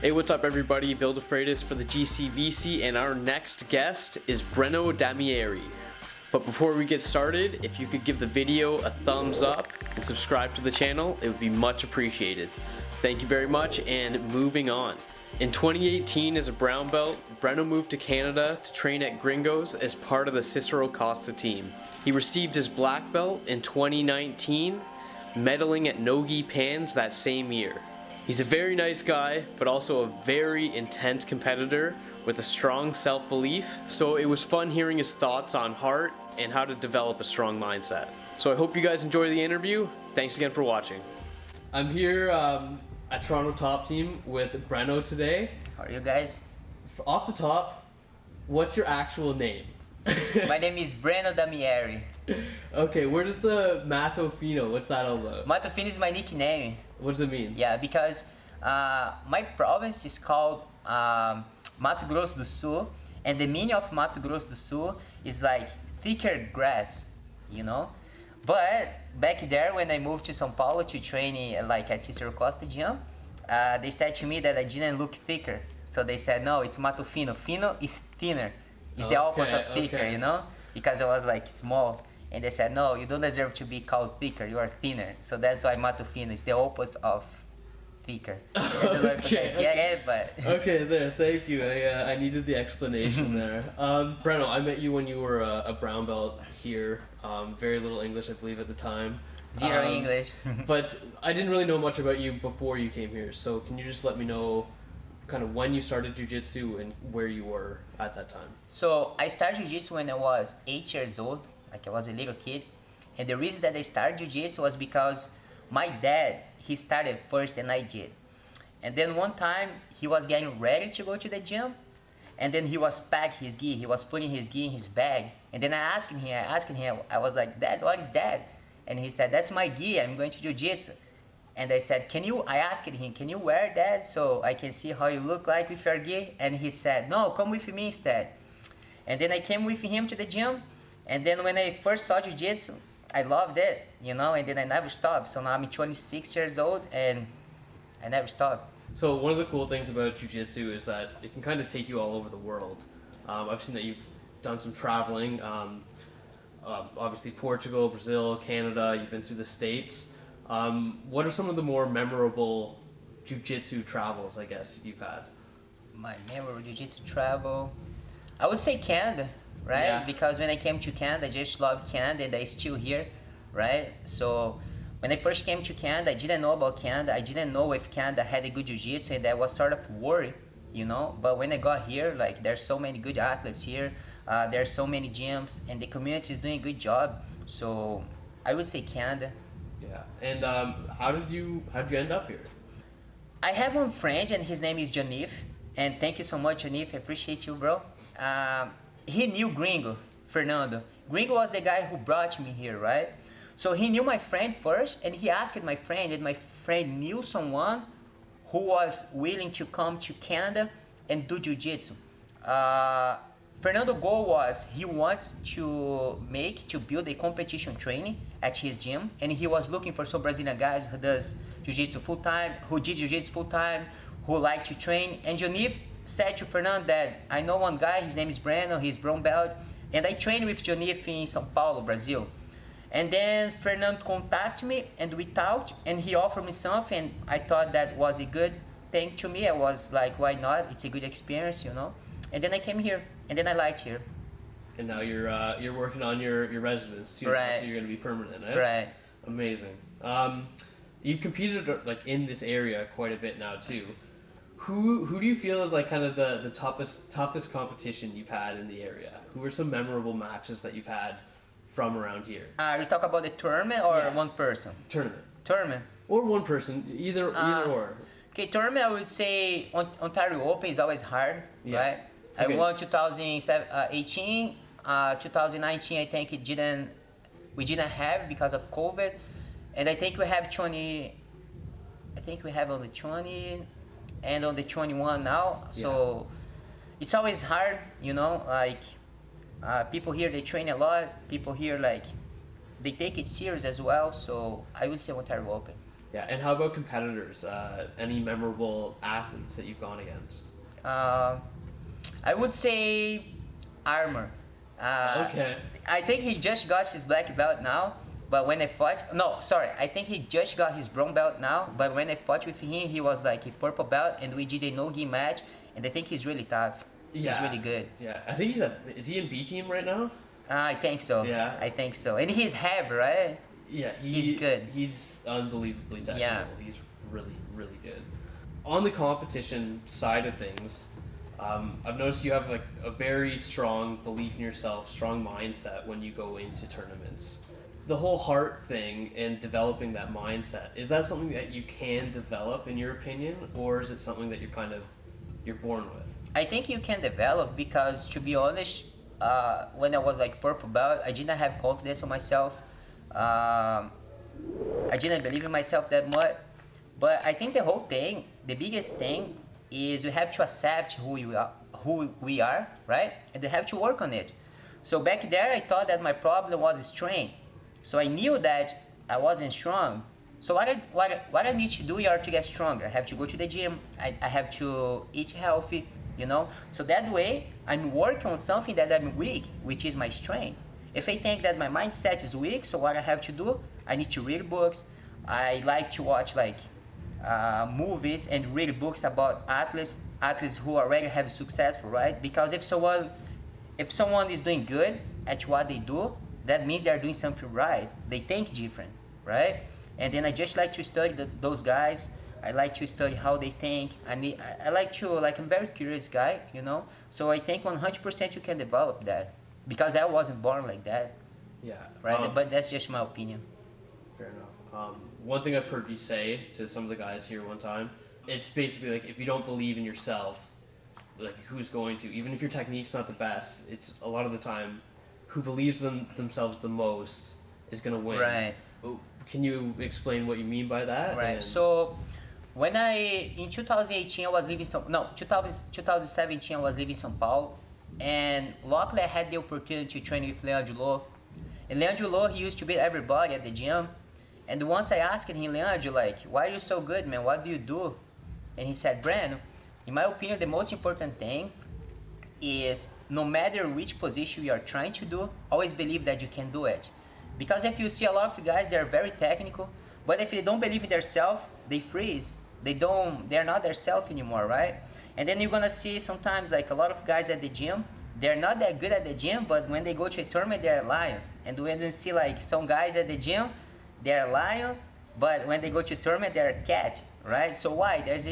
Hey, what's up everybody? Bill DeFreitas for the GCVC, and our next guest is Breno Damieri. But before we get started, if you could give the video a thumbs up and subscribe to the channel, it would be much appreciated. Thank you very much, and moving on. In 2018, as a brown belt, Breno moved to Canada to train at Gringo's as part of the Cicero Costha team. He received his black belt in 2019, medaling at Nogi Pans that same year. He's a very nice guy, but also a very intense competitor with a strong self-belief, so it was fun hearing his thoughts on heart and how to develop a strong mindset. So I hope you guys enjoy the interview. Thanks again for watching. I'm here at Toronto Top Team with Breno today. How are you guys? Off the top, what's your actual name? My name is Breno Damieri. Okay, where does the Mato Fino, what's that all about? Mato Fino is my nickname. What does it mean? Yeah, because my province is called Mato Grosso do Sul, and the meaning of Mato Grosso do Sul is like thicker grass, you know? But back there, when I moved to São Paulo to train like at Cicero Costha gym, they said to me that I didn't look thicker. So they said, no, it's Mato Fino. Fino is thinner. It's the opposite of thicker, you know? Because I was like small. And they said, no, you don't deserve to be called thicker, you are thinner. So that's why Mato Fino is the opposite of thicker. Okay, but okay, there, thank you. I needed the explanation there. Breno, I met you when you were a brown belt here. Very little English, I believe, at the time. Zero English. But I didn't really know much about you before you came here. So can you just let me know kind of when you started Jiu Jitsu and where you were at that time? So I started Jiu Jitsu when I was 8 years old. Like I was a little kid. And the reason that I started Jiu Jitsu was because my dad, he started first and I did. And then one time he was getting ready to go to the gym, and then he was packing his gi, he was putting his gi in his bag. And then I asked him, I was like, Dad, what is that? And he said, that's my gi, I'm going to Jiu Jitsu. And I said, I asked him, can you wear that so I can see how you look like with your gi? And he said, no, come with me instead. And then I came with him to the gym. And then when I first saw Jiu Jitsu, I loved it, you know, and then I never stopped. So now I'm 26 years old and I never stopped. So one of the cool things about Jiu Jitsu is that it can kind of take you all over the world. I've seen that you've done some traveling, obviously Portugal, Brazil, Canada, you've been through the States. What are some of the more memorable Jiu Jitsu travels, I guess, you've had? My memorable Jiu Jitsu travel, I would say Canada. Right? Yeah. Because when I came to Canada, I just loved Canada and I'm still here, right? So when I first came to Canada, I didn't know about Canada. I didn't know if Canada had a good jiu-jitsu, and I was sort of worried, you know? But when I got here, like there's so many good athletes here, there's so many gyms, and the community is doing a good job. So I would say Canada. Yeah. And how did you end up here? I have one friend and his name is Janif, and thank you so much, Janif. I appreciate you, bro. He knew Gringo, Fernando. Gringo was the guy who brought me here, right? So he knew my friend first, and he asked my friend, and my friend knew someone who was willing to come to Canada and do Jiu-Jitsu. Fernando's goal was he wants to build a competition training at his gym, and he was looking for some Brazilian guys who does Jiu-Jitsu full-time, who did Jiu-Jitsu full-time, who like to train. And Jonif said to Fernando that I know one guy, his name is Breno, he's brown belt, and I trained with Jonif in São Paulo, Brazil. And then Fernando contacted me and we talked, and he offered me something, and I thought that was a good thing to me. I was like, why not? It's a good experience, you know? And then I came here, and then I liked here. And now you're working on your residence soon, right. So you're going to be permanent, eh? Right. Amazing. You've competed like in this area quite a bit now too. Who do you feel is like kind of the toughest competition you've had in the area? Who are some memorable matches that you've had from around here? You talk about the tournament or one person? Tournament. Tournament. Or one person, either or. Okay, tournament, I would say Ontario Open is always hard, right? Okay. I won 2018, 2019 I think we didn't have because of COVID, and I think we have on the 20 and on the 21 now, so it's always hard, you know, like people here, they train a lot, people here like they take it serious as well, so I would say Ontario Open. Yeah, and how about competitors? Any memorable athletes that you've gone against? I would say Armor. Okay. I think he just got his black belt now, but when I fought, no, sorry, I think he just got his brown belt now, but when I fought with him, he was like a purple belt, and we did a no-gi match, and I think he's really tough. Yeah. He's really good. Yeah, I think is he in B team right now? I think so. Yeah. I think so. And he's heavy, right? Yeah, He's good. He's unbelievably technical. Yeah. He's really, really good. On the competition side of things, I've noticed you have like a very strong belief in yourself, strong mindset when you go into tournaments. The whole heart thing and developing that mindset, is that something that you can develop in your opinion, or is it something that you're born with? I think you can develop because, to be honest, when I was like purple belt, I didn't have confidence in myself. I didn't believe in myself that much. But I think the biggest thing is we have to accept who we are, right? And we have to work on it. So back there, I thought that my problem was strength. So I knew that I wasn't strong. So what I need to do in order to get stronger? I have to go to the gym. I have to eat healthy, you know? So that way, I'm working on something that I'm weak, which is my strength. If I think that my mindset is weak, so what I have to do? I need to read books. I like to watch like movies and read books about athletes who already have successful, right? Because if someone is doing good at what they do, that means they're doing something right. They think different, right? And then I just like to study those guys. I like to study how they think. I like to, like, I'm a very curious guy, you know? So I think 100% you can develop that. Because I wasn't born like that. Yeah. Right? But that's just my opinion. Fair enough. One thing I've heard you say to some of the guys here one time, it's basically like, if you don't believe in yourself, like, who's going to? Even if your technique's not the best, it's a lot of the time who believes themselves the most is going to win. Right. Can you explain what you mean by that? Right. And So when in 2018 I was living 2017 I was living São Paulo, and luckily I had the opportunity to train with Leandro Lo. And Leandro Lo, he used to beat everybody at the gym. And once I asked him, Leandro, like, why are you so good, man? What do you do? And he said, Breno, in my opinion, the most important thing is no matter which position you are trying to do, always believe that you can do it. Because if you see a lot of guys, they're very technical, but if they don't believe in themselves, they freeze. They're not their self anymore, right? And then you're gonna see sometimes like a lot of guys at the gym, they're not that good at the gym, but when they go to a tournament, they're lions. And when you see like some guys at the gym, they're lions, but when they go to a tournament, they're a cat, right? So why? There's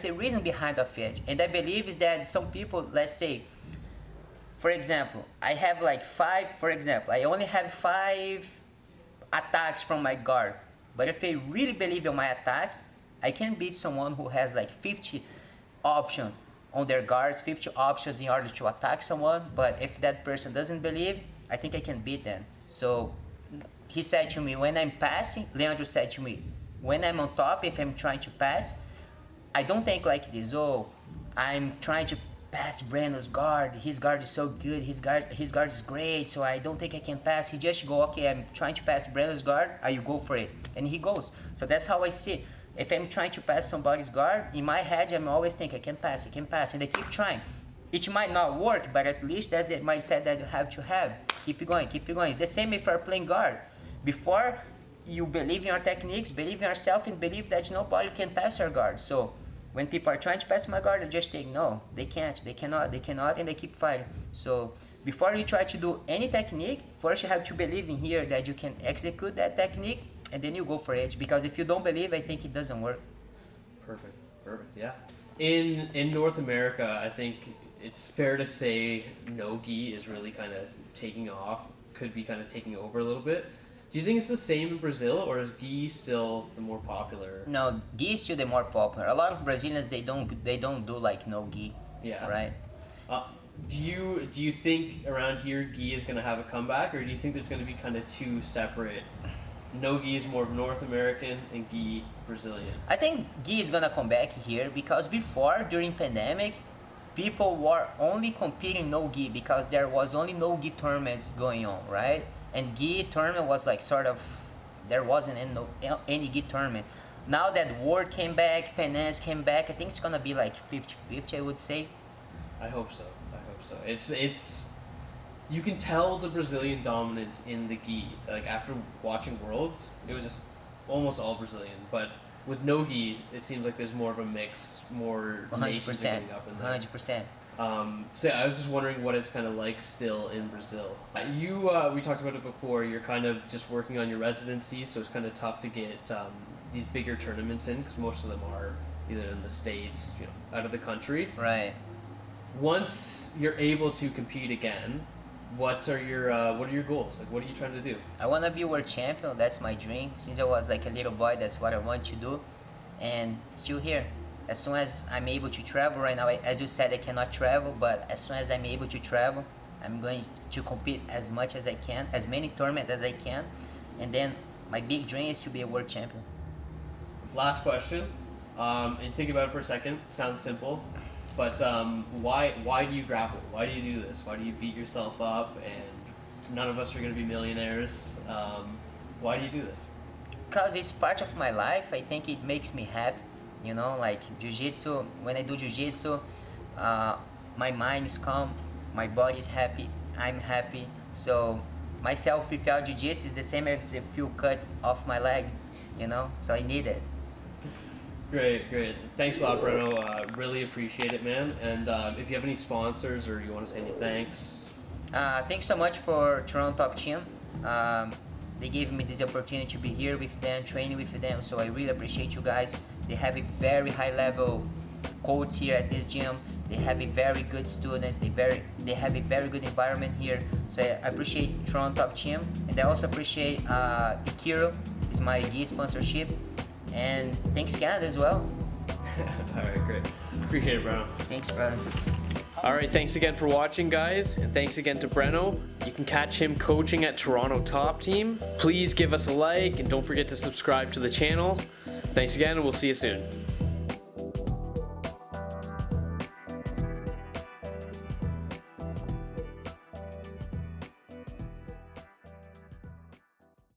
a reason behind of it. And I believe is that some people, let's say, for example, I only have 5 attacks from my guard. But if I really believe in my attacks, I can beat someone who has like 50 options on their guards, 50 options in order to attack someone. But if that person doesn't believe, I think I can beat them. So he said to me, when I'm passing, Leandro said to me, when I'm on top, if I'm trying to pass, I don't think like this, I'm trying to pass Breno's guard. His guard is so good. His guard is great. So I don't think I can pass. He just go, okay, I'm trying to pass Breno's guard. You go for it, and he goes. So that's how I see. If I'm trying to pass somebody's guard, in my head, I'm always thinking, I can pass, and I keep trying. It might not work, but at least that's the mindset that you have to have. Keep it going. It's the same if you're playing guard. Before you believe in your techniques, believe in yourself, and believe that nobody can pass your guard. So when people are trying to pass my guard, I just think, no, they can't, they cannot, and they keep fighting. So before you try to do any technique, first you have to believe in here that you can execute that technique, and then you go for it. Because if you don't believe, I think it doesn't work. Perfect, yeah. In North America, I think it's fair to say Nogi is really kind of taking off, could be kind of taking over a little bit. Do you think it's the same in Brazil, or is Ghee still the more popular? No, Ghee is still the more popular. A lot of Brazilians, they don't do like no Ghee. Yeah. Right. Do you think around here Ghee is going to have a comeback, or do you think there's going to be kind of two separate? Nogi is more North American and Ghee Brazilian. I think Ghee is gonna come back here because before, during pandemic, people were only competing no Ghee because there was only no Ghee tournaments going on, right? And Ghee tournament was like sort of, there wasn't any Ghee tournament. now that Ward came back, Penance came back, I think it's gonna be like 50-50, I would say. I hope so. I hope so. It's you can tell the Brazilian dominance in the Ghee. Like after watching Worlds, it was just almost all Brazilian. But with no Ghee, it seems like there's more of a mix, more nations are getting up in there. 100%. So yeah, I was just wondering what it's kind of like still in Brazil. We talked about it before. You're kind of just working on your residency, so it's kind of tough to get these bigger tournaments in because most of them are either in the States, out of the country. Right. Once you're able to compete again, what are your goals? Like, what are you trying to do? I want to be world champion. That's my dream. Since I was like a little boy, that's what I want to do, and still here. As soon as I'm able to travel right now, as you said, I cannot travel, but as soon as I'm able to travel, I'm going to compete as much as I can, as many tournaments as I can, and then my big dream is to be a world champion. Last question, and think about it for a second. Sounds simple, but why do you grapple? Why do you do this? Why do you beat yourself up? And none of us are going to be millionaires. Why do you do this? Because it's part of my life. I think it makes me happy. Like Jiu-Jitsu, when I do Jiu-Jitsu, my mind is calm, my body is happy, I'm happy. So myself without Jiu-Jitsu is the same as if you cut off my leg, so I need it. Great. Thanks a lot, Breno. Really appreciate it, man. And if you have any sponsors or you want to say any thanks. Thanks so much for Toronto Top Team. They gave me this opportunity to be here with them, training with them, so I really appreciate you guys. They have a very high level coach here at this gym. They have a very good students. They have a very good environment here. So I appreciate Toronto Top Team, and I also appreciate Cicero is my Ghee sponsorship, and thanks Canada as well. All right, great. Appreciate it, Breno. Thanks, brother. All right, thanks again for watching, guys, and thanks again to Breno. You can catch him coaching at Toronto Top Team. Please give us a like, and don't forget to subscribe to the channel. Thanks again, and we'll see you soon.